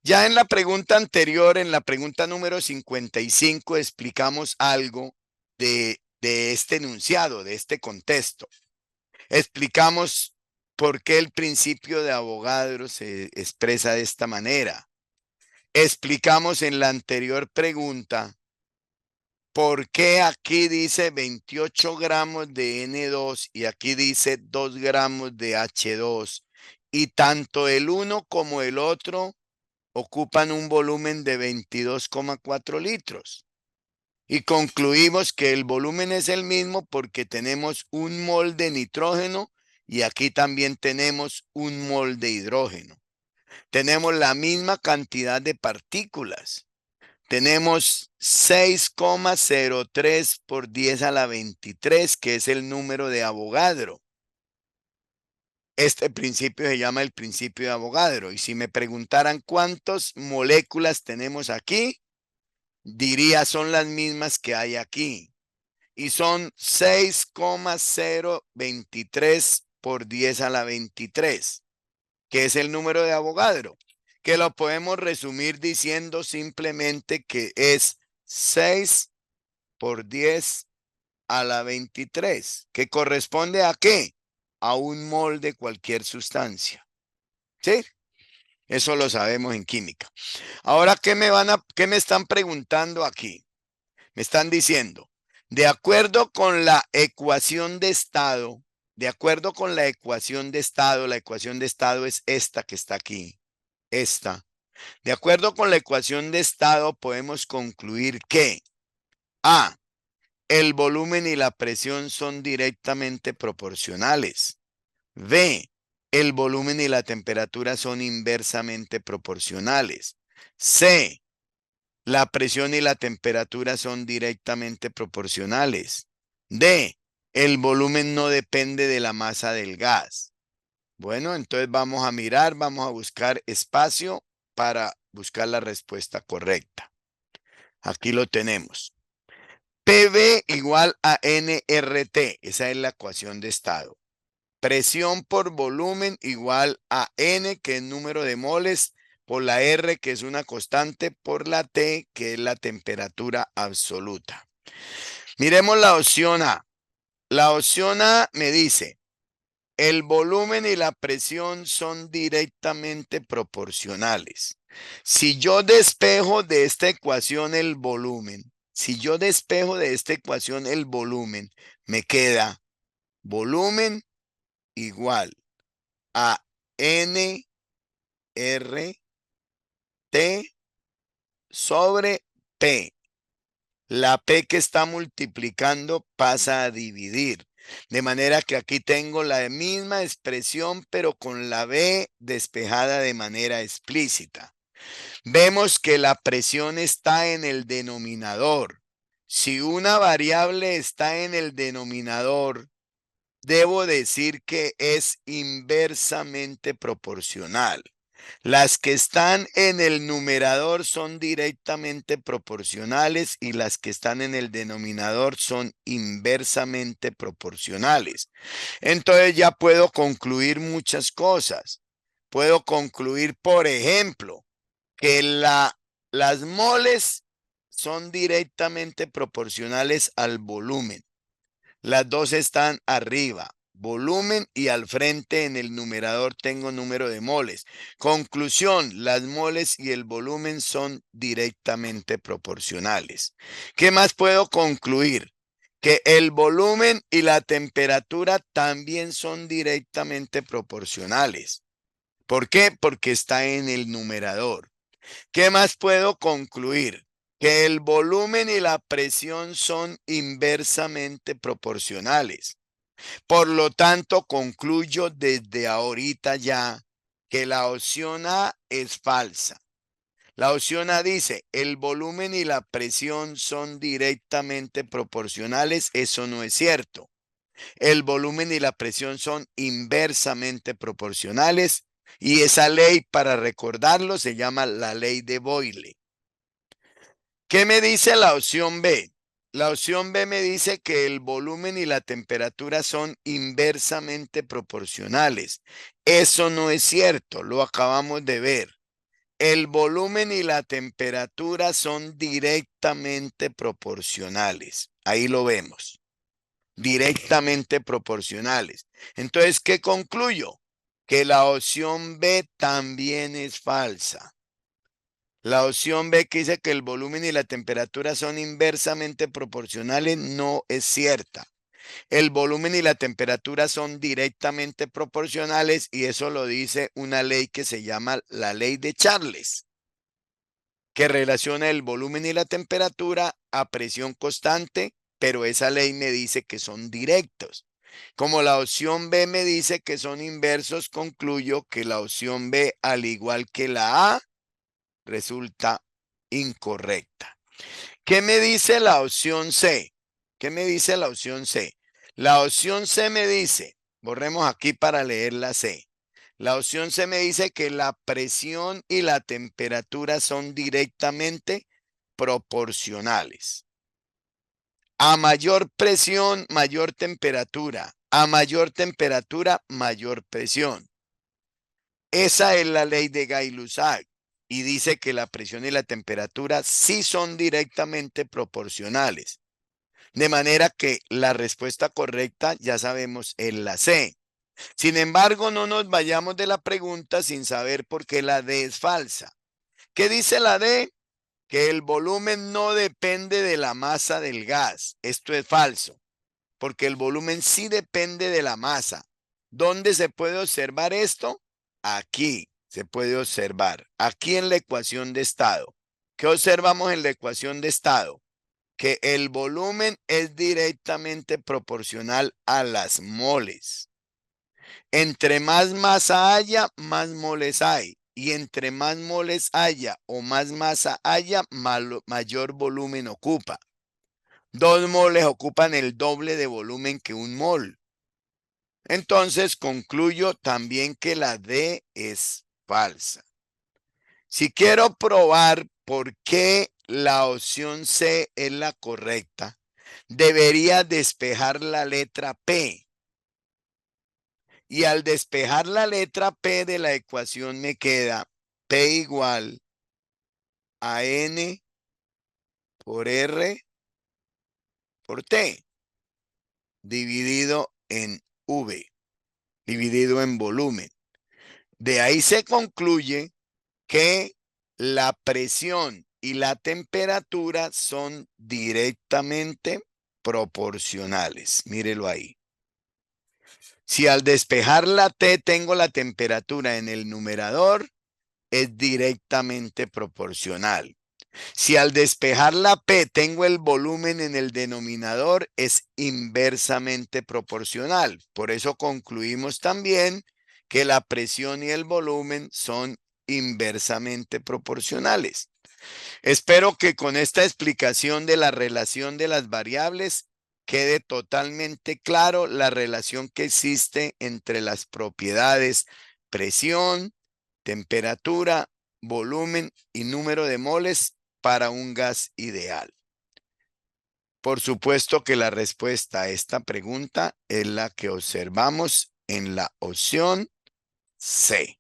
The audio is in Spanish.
Ya en la pregunta anterior, en la pregunta número 55, explicamos algo de este enunciado, de este contexto. Explicamos por qué el principio de Avogadro se expresa de esta manera. Explicamos en la anterior pregunta por qué aquí dice 28 gramos de N2 y aquí dice 2 gramos de H2 y tanto el uno como el otro ocupan un volumen de 22,4 litros. Y concluimos que el volumen es el mismo porque tenemos un mol de nitrógeno y aquí también tenemos un mol de hidrógeno. Tenemos la misma cantidad de partículas. Tenemos 6,03 por 10 a la 23, que es el número de Avogadro. Este principio se llama el principio de Avogadro. Y si me preguntaran cuántas moléculas tenemos aquí, diría son las mismas que hay aquí. Y son 6,023 por 10 a la 23, que es el número de Avogadro, que lo podemos resumir diciendo simplemente que es 6 por 10 a la 23, que corresponde ¿a qué? A un mol de cualquier sustancia. ¿Sí? Eso lo sabemos en química. Ahora, ¿qué me están preguntando aquí? Me están diciendo, de acuerdo con la ecuación de estado, de acuerdo con la ecuación de estado es esta que está aquí, esta. De acuerdo con la ecuación de estado podemos concluir que A, el volumen y la presión son directamente proporcionales. B, el volumen y la temperatura son inversamente proporcionales. C, la presión y la temperatura son directamente proporcionales. D, el volumen no depende de la masa del gas. Bueno, entonces vamos a mirar, vamos a buscar espacio para buscar la respuesta correcta. Aquí lo tenemos. PV igual a nRT, esa es la ecuación de estado. Presión por volumen igual a N, que es número de moles, por la R, que es una constante, por la T, que es la temperatura absoluta. Miremos la opción A. La opción A me dice, el volumen y la presión son directamente proporcionales. Si yo despejo de esta ecuación el volumen, me queda volumen igual a N R T sobre P. La P que está multiplicando pasa a dividir. De manera que aquí tengo la misma expresión, pero con la B despejada de manera explícita. Vemos que la presión está en el denominador. Si una variable está en el denominador, debo decir que es inversamente proporcional. Las que están en el numerador son directamente proporcionales y las que están en el denominador son inversamente proporcionales. Entonces ya puedo concluir muchas cosas. Puedo concluir, por ejemplo, que las moles son directamente proporcionales al volumen. Las dos están arriba, volumen, y al frente en el numerador tengo número de moles. Conclusión, las moles y el volumen son directamente proporcionales. ¿Qué más puedo concluir? Que el volumen y la temperatura también son directamente proporcionales. ¿Por qué? Porque está en el numerador. ¿Qué más puedo concluir? Que el volumen y la presión son inversamente proporcionales. Por lo tanto, concluyo desde ahorita ya que la opción A es falsa. La opción A dice, el volumen y la presión son directamente proporcionales. Eso no es cierto. El volumen y la presión son inversamente proporcionales. Y esa ley, para recordarlo, se llama la ley de Boyle. ¿Qué me dice la opción B? La opción B me dice que el volumen y la temperatura son inversamente proporcionales. Eso no es cierto, lo acabamos de ver. El volumen y la temperatura son directamente proporcionales. Ahí lo vemos. Directamente proporcionales. Entonces, ¿qué concluyo? Que la opción B también es falsa. La opción B que dice que el volumen y la temperatura son inversamente proporcionales no es cierta. El volumen y la temperatura son directamente proporcionales y eso lo dice una ley que se llama la ley de Charles, que relaciona el volumen y la temperatura a presión constante, pero esa ley me dice que son directos. Como la opción B me dice que son inversos, concluyo que la opción B, al igual que la A, resulta incorrecta. ¿Qué me dice la opción C? ¿Qué me dice la opción C? La opción C me dice, borremos aquí para leer la C. La opción C me dice que la presión y la temperatura son directamente proporcionales. A mayor presión, mayor temperatura. A mayor temperatura, mayor presión. Esa es la ley de Gay-Lussac y dice que la presión y la temperatura sí son directamente proporcionales. De manera que la respuesta correcta, ya sabemos, es la C. Sin embargo, no nos vayamos de la pregunta sin saber por qué la D es falsa. ¿Qué dice la D? Que el volumen no depende de la masa del gas. Esto es falso, porque el volumen sí depende de la masa. ¿Dónde se puede observar esto? Aquí se puede observar, aquí en la ecuación de estado. ¿Qué observamos en la ecuación de estado? Que el volumen es directamente proporcional a las moles. Entre más masa haya, más moles hay. Y entre más moles haya o más masa haya, mayor volumen ocupa. 2 moles ocupan el doble de volumen que un mol. Entonces concluyo también que la D es falsa. Si quiero probar por qué la opción C es la correcta, debería despejar la letra P. Y al despejar la letra P de la ecuación me queda P igual a N por R por T, dividido en V, dividido en volumen. De ahí se concluye que la presión y la temperatura son directamente proporcionales. Mírelo ahí. Si al despejar la T tengo la temperatura en el numerador, es directamente proporcional. Si al despejar la P tengo el volumen en el denominador, es inversamente proporcional. Por eso concluimos también que la presión y el volumen son inversamente proporcionales. Espero que con esta explicación de la relación de las variables quede totalmente claro la relación que existe entre las propiedades presión, temperatura, volumen y número de moles para un gas ideal. Por supuesto que la respuesta a esta pregunta es la que observamos en la opción C.